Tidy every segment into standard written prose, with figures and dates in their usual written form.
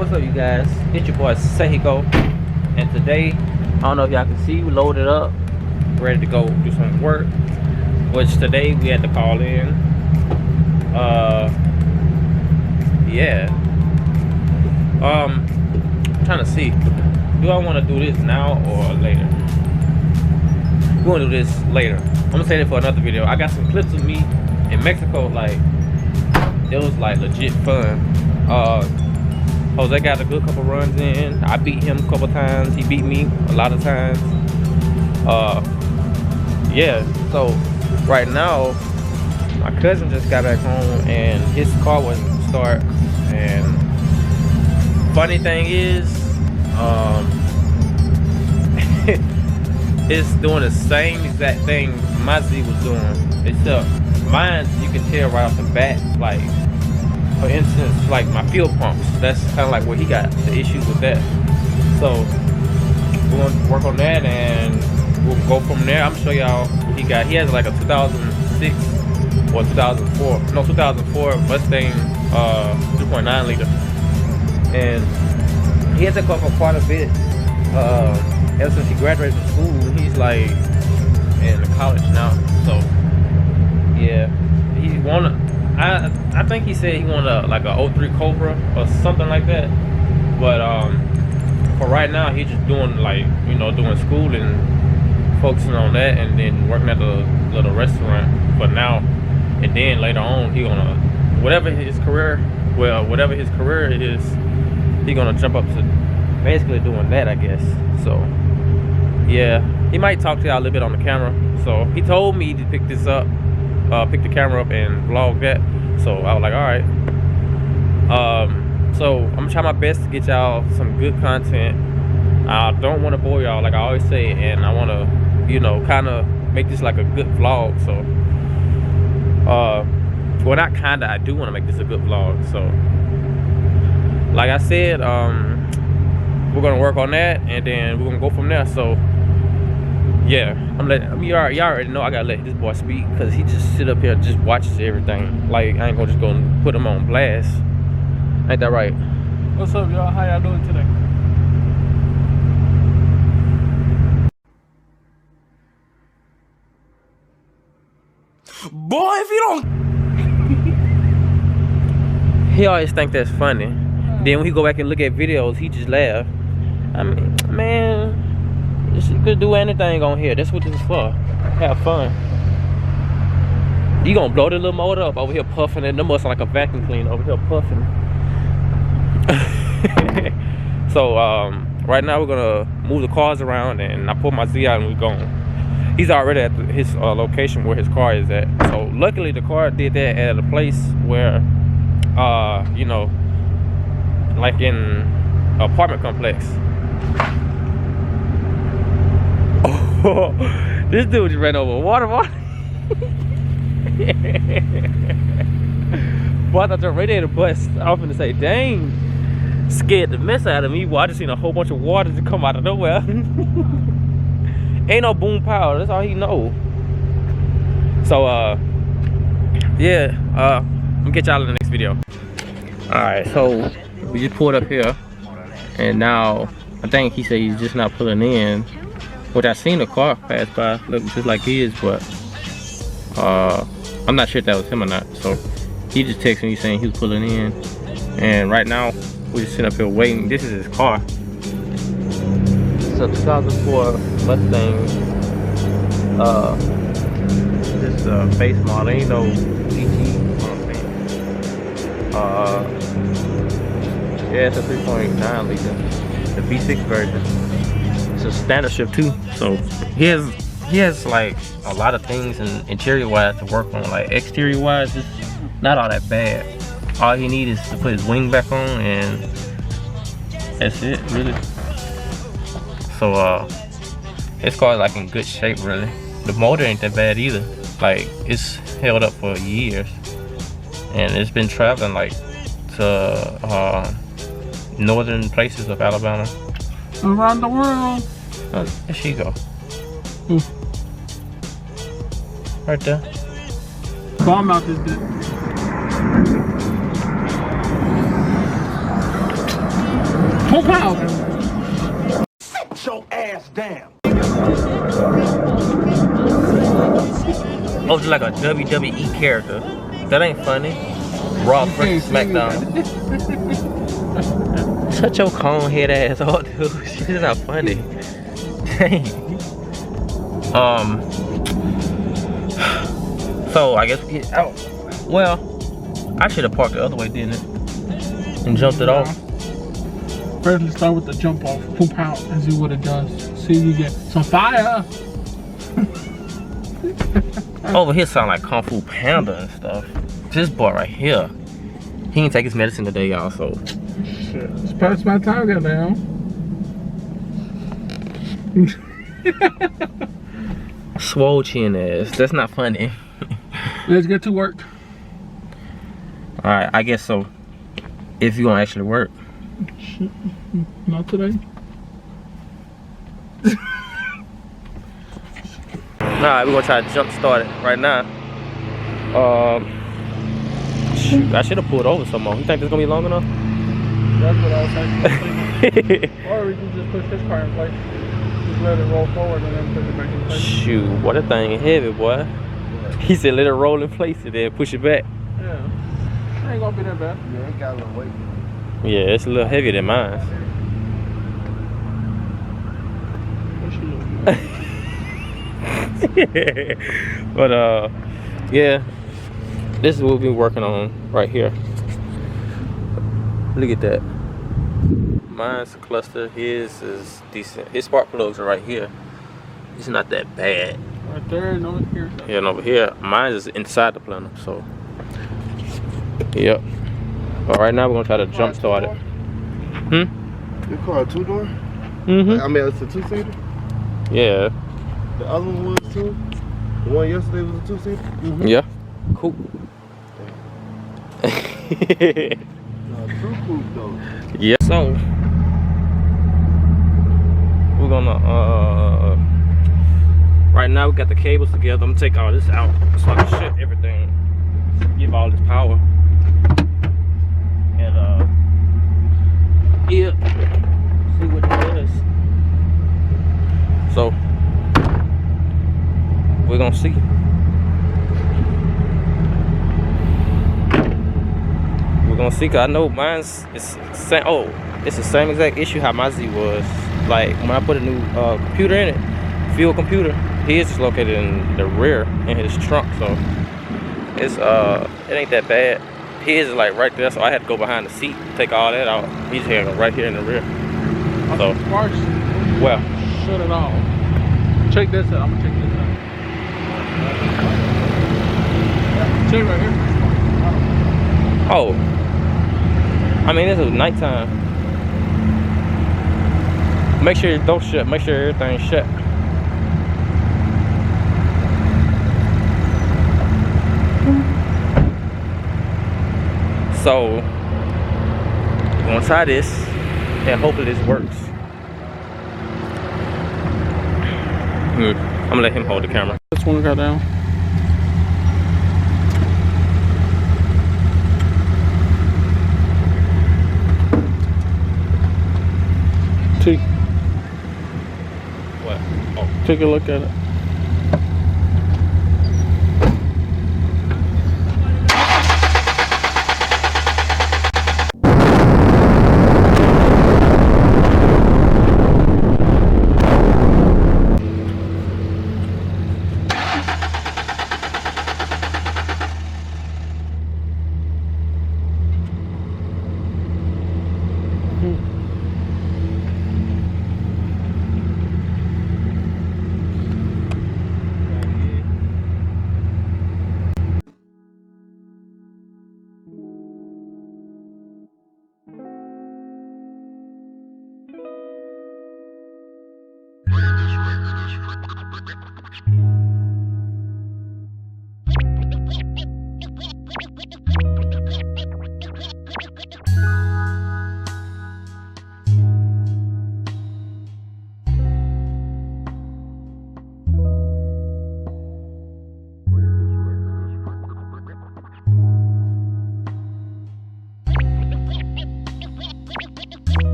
What's up, you guys? It's your boy Sehiko, and today, I don't know if y'all can see, we loaded up, ready to go do some work. Which today we had to call in. Yeah. I'm trying to see, do I want to do this now or later? We're gonna do this later. I'm gonna save it for another video. I got some clips of me in Mexico. Like, it was like legit fun. Jose got a good couple runs in. I beat him a couple times. He beat me a lot of times. Yeah. So right now, my cousin just got back home and his car wasn't start. And funny thing is, it's doing the same exact thing my Z was doing, except mine you can tell right off the bat. Like, for instance, like my fuel pumps, that's kind of like where he got the issues with that. So we're gonna work on that and we'll go from there. I'm gonna show y'all what he got. He has like a 2006 or 2004 Mustang 2.9 liter, and he has that car for quite a bit. Ever since he graduated from school, he's like in college now. So yeah, he wanted. I think he said he wanted like a 03 Cobra or something like that. But for right now, he's just doing like, you know, doing school and focusing on that, and then working at the little restaurant for now. And then later on, he gonna whatever his career is, he gonna jump up to basically doing that, I guess. So yeah, he might talk to y'all a little bit on the camera. So he told me to pick this up, pick the camera up and vlog that. So I was like, all right. So I'm gonna try my best to get y'all some good content. I don't want to bore y'all, like I always say, and I want to, you know, kind of make this like a good vlog. So well, not kind of, I do want to make this a good vlog. So like I said, we're gonna work on that, and then we're gonna go from there. So yeah, y'all already know I gotta let this boy speak, because he just sit up here and just watches everything. Like, I ain't gonna just go put him on blast. Ain't that right? What's up, y'all? How y'all doing today? Boy, if you don't he always think that's funny. Then when he go back and look at videos, he just laugh. I mean, man, you could do anything on here. That's what this is for. Have fun. You gonna blow the little motor up over here puffing, and them must like a vacuum cleaner over here puffing. So right now we're gonna move the cars around, and I pull my Z out and we're going. He's already at his location where his car is at. So luckily the car did that at a place where you know, like in an apartment complex. Oh, this dude just ran over a water bottle. Boy, I thought your radiator bust. I was gonna say, dang, scared the mess out of me. Well, I just seen a whole bunch of water to come out of nowhere. Ain't no boom power, that's all he know. So yeah, I'm gonna get y'all in the next video. Alright, so we just pulled up here, and now I think he said he's just not pulling in, which I seen a car pass by, look just like his, but I'm not sure if that was him or not. So he just texted me saying he was pulling in, and right now we're just sitting up here waiting. This is his car. It's a 2004 Mustang. This is a base model, ain't no GT. Yeah, it's a 3.9 liter, the V6 version. It's a standard shift too, so he has like a lot of things in interior wise to work on. Like exterior wise, it's not all that bad. All he needs is to put his wing back on, and that's it, really. So his car is like in good shape, really. The motor ain't that bad either. Like, it's held up for years, and it's been traveling like to northern places of Alabama. Around the world. Oh, there she go. Right there. Bomb out this bitch. Poke out. Sit your ass down. Oh, just like a WWE character. That ain't funny. Raw versus SmackDown. Shut your cone head ass off, dude. Shit is not funny. Dang. So I guess well, I should have parked the other way, didn't it? And jumped it off. First, let's start with the jump off. Poop out and see what it does. See if you get some fire. Over here sound like Kung Fu Panda and stuff. This boy right here, he ain't take his medicine today, y'all. So shit, it's past my time, goddamn. Swole chin ass. That's not funny. Let's get to work. All right, I guess so. If you gonna actually work. Shit. Not today. Alright, we're gonna try to jump start it right now. Shoot, I should have pulled over some more. You think this gonna be long enough? That's what I was thinking. Or we can just push this car in place. Just let it roll forward and then push it back in place. Shoot, what a thing heavy, boy. He said let it roll in place and then push it back. Yeah. It ain't gonna be that bad. Yeah, it got a little weight. Yeah, it's a little heavier than mine. But yeah, this is what we've been working on right here. Look at that. Mine's a cluster. His is decent. His spark plugs are right here. It's not that bad. Right there and over here. Yeah, and over here, mine is inside the planner. So, yep. But right now we're gonna try to jump start it. Your car a 2-door? Mm-hmm. I mean, it's a 2-seater. Yeah. The other one was 2. The one yesterday was a 2-seater. Mm-hmm. Yeah. Cool. True coupe though. Yeah. So we're gonna right now we got the cables together. I'm gonna take all this out so I can shut everything. Give all this power. And yeah. See what it does. So we're gonna see. We're gonna see, cause I know mine's it's same. Oh, it's the same exact issue how my Z was. Like when I put a new computer in it, fuel computer, his is located in the rear in his trunk, so it's it ain't that bad. His is like right there, so I had to go behind the seat, take all that out. He's here right here in the rear. So well, shut it off. Check this out. I'm gonna check this out. Check right here. oh, I mean, this is nighttime. Make sure it don't shut. Make sure everything's shut. So we're gonna try this, and hopefully this works. I'm gonna let him hold the camera. This one got down. What? Oh. Take a look at it.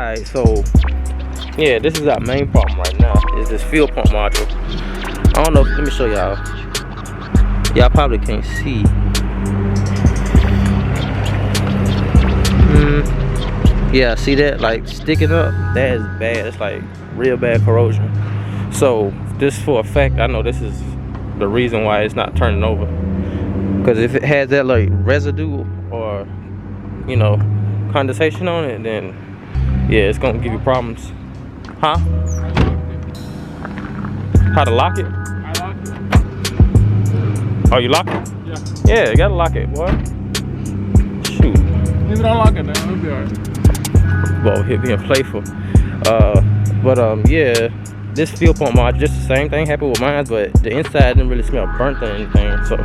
Alright, so yeah, this is our main problem right now, is this fuel pump module. I don't know, let me show y'all. Y'all probably can't see. Yeah, see that? Like sticking up? That is bad. It's like real bad corrosion. So this for a fact, I know this is the reason why it's not turning over. Because if it has that like residue or, you know, condensation on it, then yeah, it's gonna give you problems. Huh? How to lock it? I locked it. Oh, you lock it? Yeah. Yeah, you gotta lock it, boy. Shoot. If you don't lock it, then it'll be alright. Well, here being playful. Yeah, this fuel pump mod, just the same thing happened with mine, but the inside didn't really smell burnt or anything. So,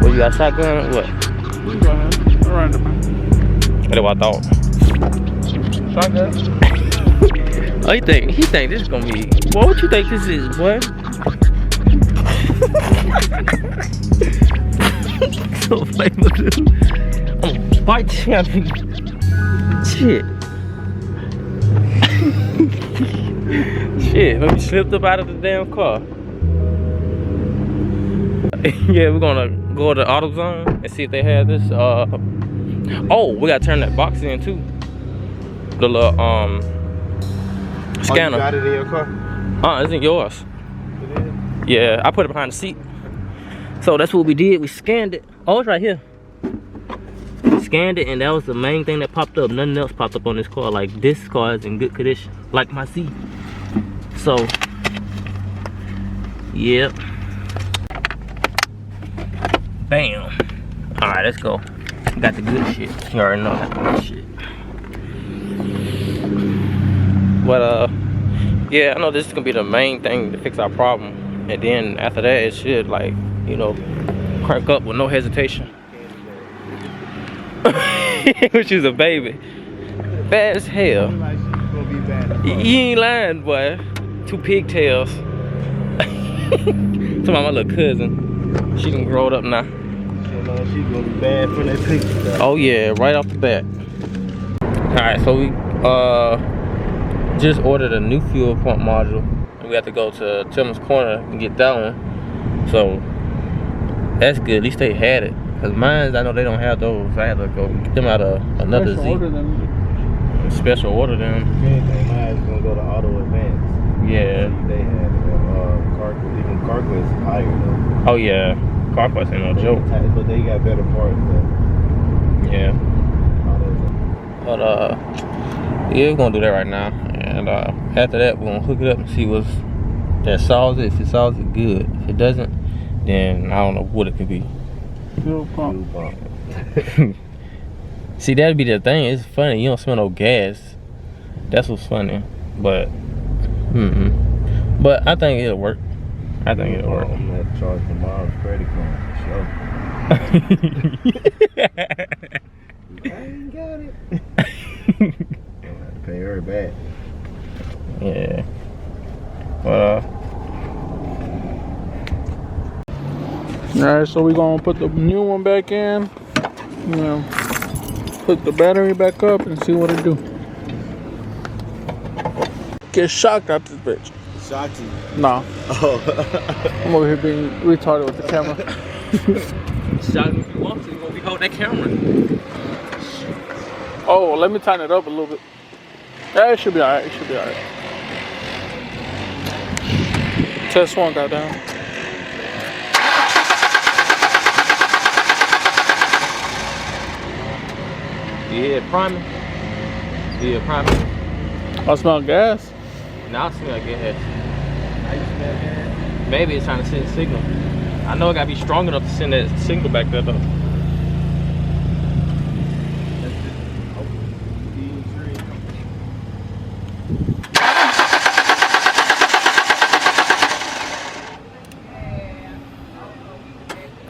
well, you got a shotgun? What? You go ahead. Around the back. That's what I thought. Shotgun. Oh, he think this is gonna be. Well, what you think this is, boy? So flavor, dude. I'm a fight champion. Shit. Shit, maybe slipped up out of the damn car. Yeah, we're gonna go to AutoZone and see if they have this. Oh, we gotta turn that box in too. The little scanner. Oh, you got it in your car? It's in yours. It is? Yeah, I put it behind the seat. So that's what we did. We scanned it. Oh, it's right here. We scanned it, and that was the main thing that popped up. Nothing else popped up on this car. Like, this car is in good condition, like my seat. So, yep. Bam. All right, let's go. Got the good shit. You already know that good shit. But yeah, I know this is gonna be the main thing to fix our problem, and then after that, it should, like, you know, crank up with no hesitation. Which is a baby. Bad as hell. You ain't lying, boy. 2 pigtails. To my little cousin. She done grow up now. She gonna be bad for that picture. Oh yeah, right off the bat. Alright, so we just ordered a new fuel pump module. And we have to go to Tillman's Corner and get that one. So that's good. At least they had it. Cause mine, I know they don't have those. I had to go get them out of another Z. Special order them. If anything, mine's gonna go to Auto Advance. Yeah. They had even Carquest is higher though. Oh yeah. Carquest ain't no joke. But they got better parts though. Yeah. But yeah, we're gonna do that right now. And after that, we're gonna hook it up and see what's that solves it. If it solves it, good. If it doesn't, then I don't know what it could be. Fuel pump. See, that'd be the thing. It's funny. You don't smell no gas. That's what's funny. But, but I think it'll work. I think it'll work. I'm gonna charge the mom's credit card for sure. I ain't got it. I'm gonna have to pay her back. Yeah. Well, Alright, so we're gonna put the new one back in. You know, put the battery back up and see what it do. Get shocked at this bitch. Shocked you? Nah. Oh. I'm over here being retarded with the camera. shot if you want to. You're gonna be holding that camera. Oh, let me tighten it up a little bit. Yeah, it should be alright. It should be alright. Test one got down. You hear it priming? You hear it priming? I smell gas. Now I smell gas. Maybe it's trying to send a signal. I know it gotta be strong enough to send that signal back there though.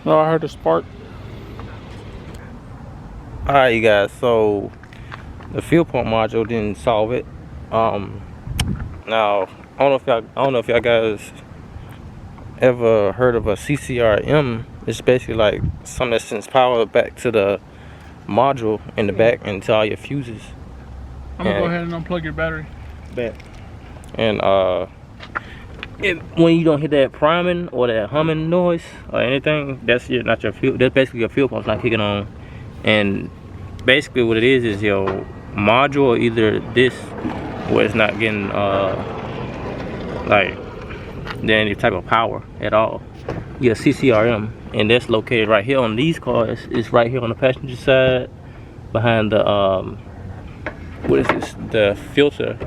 Oh, I heard a spark. Alright, you guys, so the fuel pump module didn't solve it. Now I don't know if y'all guys ever heard of a CCRM. It's basically like something that sends power back to the module in the back and to all your fuses. I'm gonna go ahead and unplug your battery. Bet. And when you don't hear that priming or that humming noise or anything, that's not your fuel. That's basically your fuel pump's not kicking on. And basically what it is your module, or either this where it's not getting like any type of power at all. You get a CCRM, and that's located right here on these cars. It's right here on the passenger side behind the what is this, the filter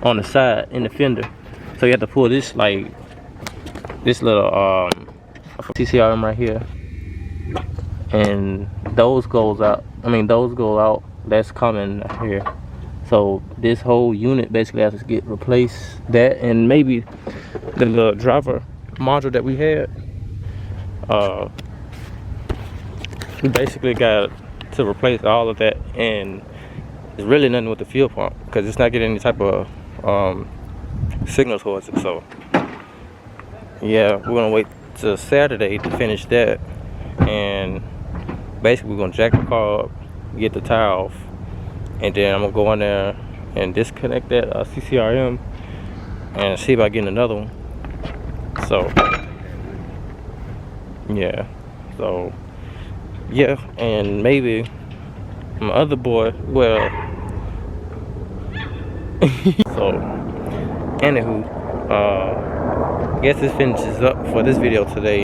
on the side in the fender. So you have to pull this, like this little CCRM right here, and those goes out. I mean, those go out. That's coming here. So this whole unit basically has to get replaced. That, and maybe the little driver module that we had. We basically got to replace all of that, and there's really nothing with the fuel pump because it's not getting any type of signal towards it. So yeah, we're gonna wait till Saturday to finish that, and basically we're gonna jack the car up, get the tire off, and then I'm gonna go in there and disconnect that CCRM and see about getting another one. So yeah, so yeah, and maybe my other boy, well so anywho, I guess this finishes up for this video today.